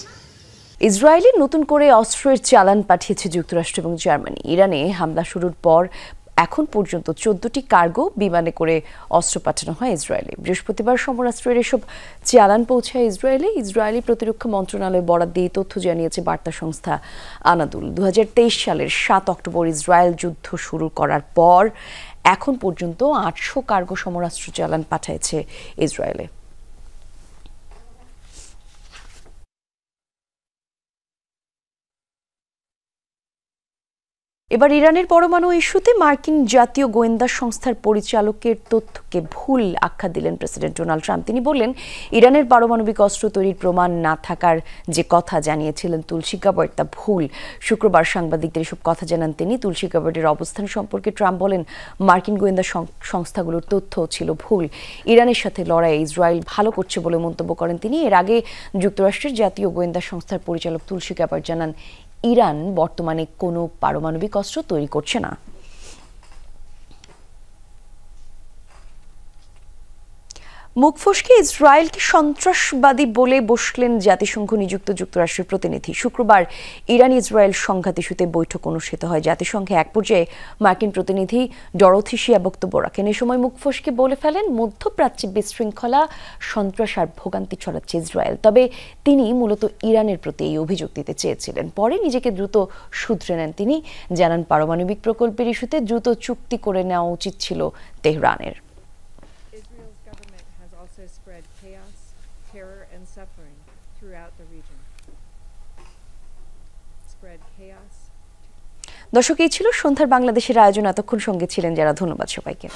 ইসরায়েলে নতুন করে অস্ত্রের চালান পাঠিয়েছে যুক্তরাষ্ট্র এবং জার্মানি। ইরানে হামলা শুরুর পর এখন পর্যন্ত 14টি কার্গো বিমানে করে অস্ত্র পাঠানো হয় ইসরায়েলে। বৃহস্পতিবার সমরাস্ত্রের এসব চালান পৌঁছায় ইসরায়েলে। ইসরায়েলি প্রতিরক্ষা মন্ত্রণালয় বরাত দিয়ে তথ্য জানিয়েছে বার্তা সংস্থা আনাদুল। 2023 সালের 7 অক্টোবর ইসরায়েল যুদ্ধ শুরু করার পর এখন পর্যন্ত 800 কার্গো সমরাস্ত্র চালান পাঠিয়েছে ইসরায়েলে। এবার ইরানের পরমাণু ইস্যুতে মার্কিন জাতীয় গোয়েন্দা সংস্থার পরিচালকের তথ্যকে ভুল আখ্যা দিলেন প্রেসিডেন্ট ডোনাল্ড ট্রাম্প। তিনি বললেন, ইরানের পারমাণবিক অস্ত্র তৈরির প্রমাণ না থাকার যে কথা জানিয়েছিলেন তুলসী গাবার্ড তা ভুল। শুক্রবার সাংবাদিকদের এসব কথা জানান তিনি। তুলসী গাবার্ডের অবস্থান সম্পর্কে ট্রাম্প বলেন, মার্কিন গোয়েন্দা সংস্থাগুলোর তথ্য ছিল ভুল। ইরানের সাথে লড়াইয়ে ইসরায়েল ভালো করছে বলে মন্তব্য করেন তিনি। এর আগে যুক্তরাষ্ট্রের জাতীয় গোয়েন্দা সংস্থার পরিচালক তুলসী গাবার্ড জানান, ইরান বর্তমানে কোনো পারমাণবিক অস্ত্র তৈরি করছে না। মুখ ফসকে ইসরায়েলকে সন্ত্রাসবাদী বলে বসলেন জাতিসংঘ নিযুক্ত যুক্তরাষ্ট্রের প্রতিনিধি। শুক্রবার ইরান ইসরায়েল সংঘাত ইস্যুতে বৈঠক অনুষ্ঠিত হয় জাতিসংঘে। এক পর্যায়ে মার্কিন প্রতিনিধি ডরোথি শিয়া বক্তব্য রাখেন। এ সময় মুখ ফসকে বলে ফেলেন, মধ্যপ্রাচ্যে বিশৃঙ্খলা, সন্ত্রাস আর ভোগান্তি ছড়াচ্ছে ইসরায়েল। তবে তিনি মূলত ইরানের প্রতি এই অভিযোগ দিতে চেয়েছিলেন। পরে নিজেকে দ্রুত শুধরে নেন তিনি। জানান, পারমাণবিক প্রকল্পের ইস্যুতে দ্রুত চুক্তি করে নেওয়া উচিত ছিল তেহরানের। দর্শক, এই ছিল সন্ধ্যার বাংলাদেশের আয়োজন। এতক্ষণ সঙ্গে ছিলেন যারা, ধন্যবাদ সবাইকে।